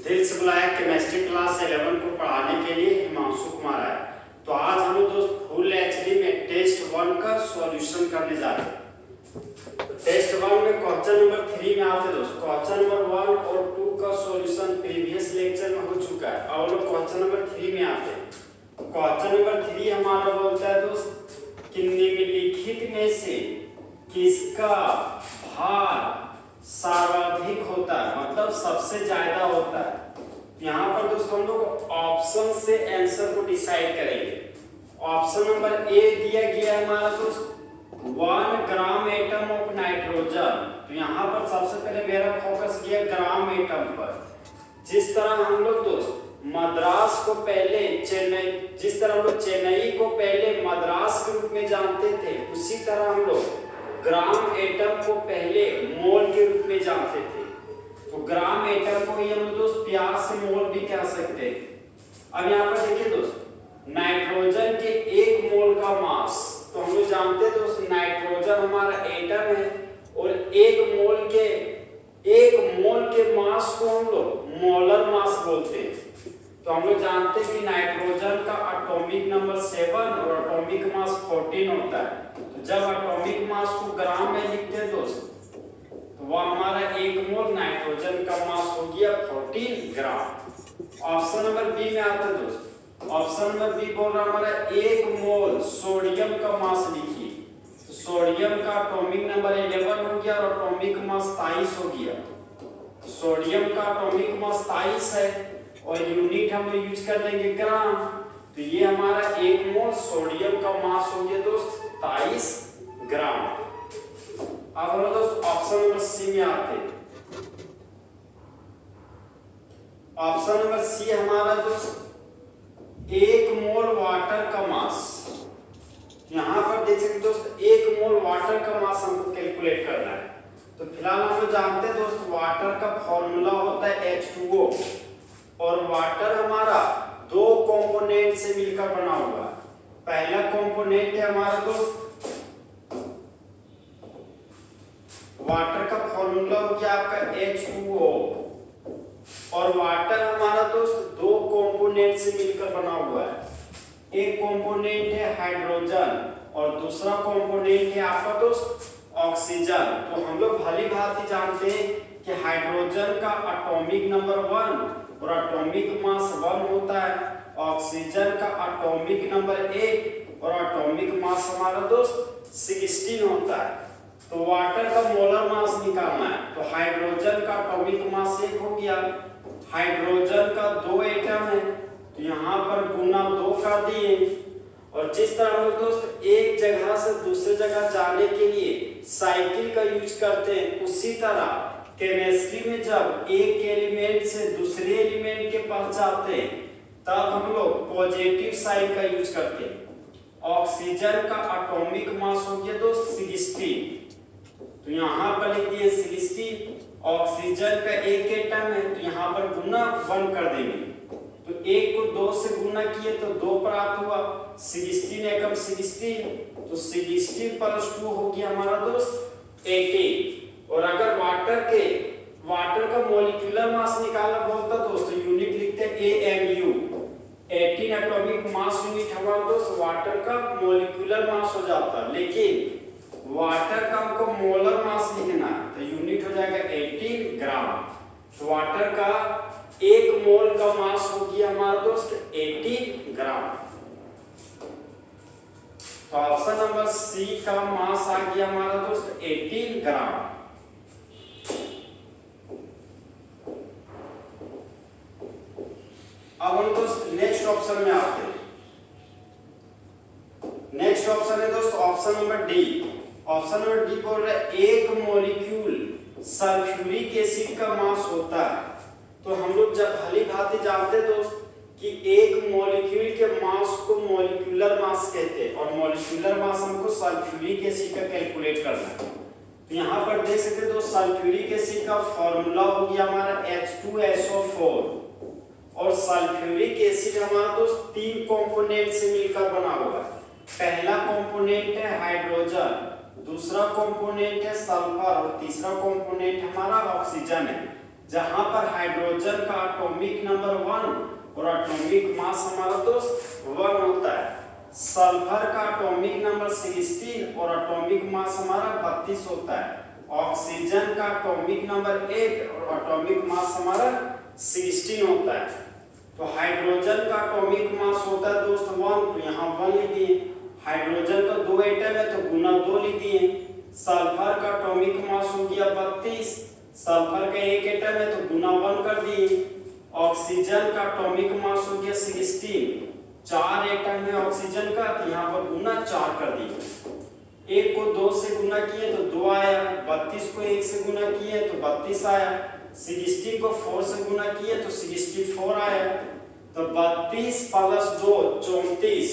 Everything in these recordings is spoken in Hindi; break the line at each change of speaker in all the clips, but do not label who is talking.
दिल से बुलाया केमिस्ट्री क्लास 11 को पढ़ाने के लिए हिमांशु कुमार है। तो आज हम लोग दोस्त फुल एचडी में टेस्ट 1 का सॉल्यूशन करने जा रहे हैं। टेस्ट 1 में क्वेश्चन नंबर 3 में आते दोस्त क्वेश्चन नंबर 1 और 2 का सॉल्यूशन प्रीवियस लेक्चर में हो चुका है। अब लोग क्वेश्चन नंबर 3 में आते हैं। क्वेश्चन नंबर 3 हमारा बोलता है दोस्त कि निम्नलिखित में से किसका भार सर्वाधिक होता है, मतलब सबसे ज्यादा होता है। यहाँ पर दोस्तों हम लोग ऑप्शन से आंसर को डिसाइड करेंगे। ऑप्शन नंबर ए दिया गया है हमारा दोस्त 1 ग्राम एटम ऑफ नाइट्रोजन। तो यहाँ पर सबसे पहले मेरा फोकस किया ग्राम एटम पर। जिस तरह हम लोग दोस्त मद्रास को पहले चेन्नई, जिस तरह हम लोग चेन्नई को पहले मद्रास के रूप में जानते थे, उसी तरह हम लोग ग्राम एटम को पहले मोल के रूप में जानते थे। तो ग्राम एटम को ही हम दोस्त प्यार से मोल भी कह सकते हैं। अब यहाँ पर देखिए दोस्त नाइट्रोजन के 1 मोल का मास, तो हम लोग जानते हैं दोस्त नाइट्रोजन हमारा एटम है और 1 मोल के मास को हम लोग मोलर मास बोलते हैं। तो हम लोग जानते हैं कि नाइट्रोजन का एटॉमिक नंबर 7 और एटॉमिक मास 14 होता है। तो जब एटॉमिक मास को ग्राम में लिखते हैं दोस्त तो वह हमारा 1 मोल नाइट्रोजन का मास हो गया 14 ग्राम। ऑप्शन नंबर बी में आता है दोस्त। ऑप्शन नंबर बी बोल रहा हमारा 1 मोल सोडियम का मास लिखिए। तो सोडियम का एटॉमिक नंबर 11 हो गया और एटॉमिक मास 23 हो गया। सोडियम का एटॉमिक मास 23 है और यूनिट हम यूज कर देंगे ग्राम। तो ये हमारा 1 मोल सोडियम का मास हो गया दोस्त 23 ग्राम। अब हम दोस्त ऑप्शन नंबर सी में आते हैं। ऑप्शन नंबर सी हमारा दोस्त 1 मोल वाटर का मास। यहां पर देख सकते दोस्त 1 मोल वाटर का मास हमको कैलकुलेट करना है। तो फिलहाल हम लोग जानते हैं दोस्त वाटर का फॉर्मूला होता है H2O और वाटर हमारा 2 कंपोनेंट से मिलकर बना हुआ है। पहला कंपोनेंट है हमारा दोस्त वाटर का फॉर्मूला हो गया आपका H2O और वाटर हमारा दोस्त 2 कंपोनेंट से मिलकर बना हुआ है। एक कंपोनेंट है हाइड्रोजन और दूसरा कंपोनेंट है आपका दोस्त ऑक्सीजन। तो हम लोग भली भांति जानते हैं कि हाइड्रोजन का एटॉमिक नंबर 1 और एटॉमिक मास 1 होता है। ऑक्सीजन का एटॉमिक नंबर 1 और एटॉमिक मास हमारा दोस्त 16 होता है। तो वाटर का मोलर मास निकालना है। तो हाइड्रोजन का एटॉमिक मास 1 हो गया। हाइड्रोजन का 2 एटम है तो यहाँ पर गुना 2 कर दिए। और जिस तरह हम लोग दोस्त एक जगह से दूसरी जगह जाने के लिए साइकिल का यूज करते हैं, उसी तरह केमिस्ट्री में जब एक एलिमेंट से दूसरे एलिमेंट के पास जाते हैं तब हम लोग पॉजिटिव साइन का यूज करते हैं। ऑक्सीजन का एटॉमिक मास हो गया दोस्त 16। तो यहाँ पर लिख दिए 16। ऑक्सीजन का 1 एटम है तो यहाँ पर गुना 1 कर देंगे। तो 1 को 2 से गुना किए तो 2 प्राप्त हुआ। 16 एकम 16 तो 16 प्लस 2 हो गया हमारा दोस्त 18। और अगर वाटर का मॉलिक्यूलर मास निकालना बोलता दोस्त तो यूनिट लिखते AMU 18 एटॉमिक मास यूनिट हमारा दोस्त वाटर का मॉलिक्यूलर मास हो जाता। लेकिन वाटर का हमको मोलर मास लिखना है तो यूनिट हो जाएगा 18 ग्राम। तो वाटर का 1 मोल का मास हो गया हमारा दोस्त 18 ग्राम। तो ऑप्शन नंबर सी का मास आ गया हमारा दोस्त 18 ग्राम। अब हम दोस्त नेक्स्ट ऑप्शन में आते हैं। नेक्स्ट ऑप्शन है दोस्त option number D. Option number D बोल रहा है 1 मॉलिक्यूल सल्फ्यूरिक एसिड का मास होता है। तो हम लोग जब भली भांति जानते हैं दोस्त कि 1 मॉलिक्यूल के मास को मॉलिक्यूलर मास कहते हैं और मॉलिक्यूलर मास हमको सल्फ्यूरिक एसिड का कैलकुलेट करना है। तो यहाँ पर देख सकते हैं दोस्त सल्फ्यूरिक एसिड का फॉर्मूला हो गया हमारा H2SO4 और सल्फ्यूरिक एसिड हमारा दोस्त 3 कंपोनेंट से मिलकर बना हुआ है। पहला कंपोनेंट है हाइड्रोजन, दूसरा कंपोनेंट है सल्फर और तीसरा कंपोनेंट हमारा ऑक्सीजन है। जहां पर हाइड्रोजन का एटॉमिक नंबर 1 और एटॉमिक मास हमारा दोस्त 1 होता है। सल्फर का एटॉमिक नंबर 16 और एटॉमिक मास हमारा 32 होता है। ऑक्सीजन का एटॉमिक नंबर 8 और एटॉमिक मास हमारा 16 होता है। तो हाइड्रोजन का एटॉमिक मास होता है दोस्त 1, तो यहाँ 1 लिख दिए। हाइड्रोजन का 2 एटम है तो गुना 2 लिख दिए। सल्फर का एटॉमिक मास हो गया 32, सल्फर का 1 एटम है तो गुना 1 कर दिए। ऑक्सीजन का एटॉमिक मास हो गया 16, 4 एटम है ऑक्सीजन का, तो यहाँ पर गुना 4 कर दिए। 1 को 2 से गुना किए तो 2 आया, 32 को 1 से गुना किए तो 32 आया, 16 को 4 से गुना किए तो 64 आया। तो 32 प्लस 2 34,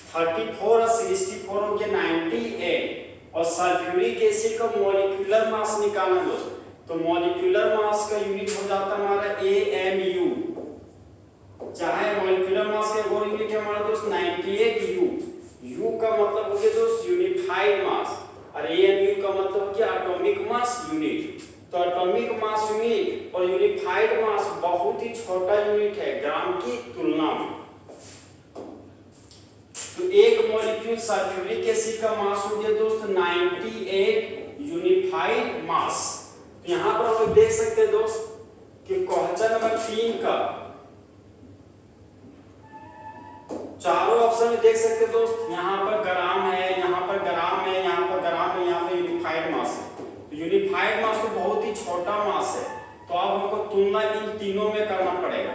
34 और 64 हो गया 98। और सल्फ्यूरिक एसिड का मॉलिक्यूलर मास निकालना दोस्त, तो मॉलिक्यूलर मास का यूनिट हो जाता हमारा AMU। चाहे मॉलिक्यूलर मास का और यूनिट है हमारा दोस्त 98U। U का मतलब हो गया दोस्त यूनिफाइड मास और AMU का मतलब हो गया एटॉमिक मास यूनिट। तो एटॉमिक मास यूनिट और यूनिफाइड मास बहुत ही छोटा यूनिट है ग्राम की तुलना में। तो एक मॉलिक्यूल सल्फ्यूरिक एसिड का मास हो गया दोस्त 98 यूनिफाइड मास। तो यहाँ पर हम लोग देख सकते हैं दोस्त कि क्वेश्चन नंबर 3 का चारों ऑप्शन में देख सकते हैं दोस्त, यहाँ पर ग्राम है, यहाँ पर ग्राम है, यहाँ पर ग्राम है, यहाँ पर यूनिफाइड मास है। तो यूनिफाइड मास तो बहुत ही छोटा मास है, तो अब हमको तुलना इन तीनों में करना पड़ेगा।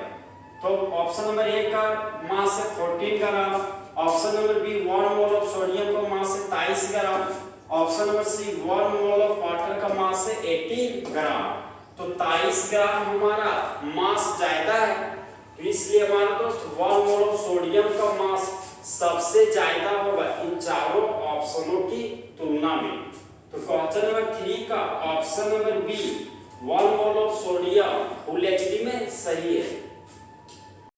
तो ऑप्शन नंबर 1 का मास है 14 gram, option number B 1 mole of sodium का मास है 23 gram, option number C 1 mole of water का मास है 18 ग्राम। तो 23 ग्राम हमारा मास ज्यादा है, तो इसलिए हमारा दोस्त 1 मोल ऑफ सोडियम का मास सबसे ज्यादा होगा इन चारों ऑप्शनों की तुलना में। तो क्वेश्चन नंबर 3 का option number B 1 mole of sodium full HD में सही है।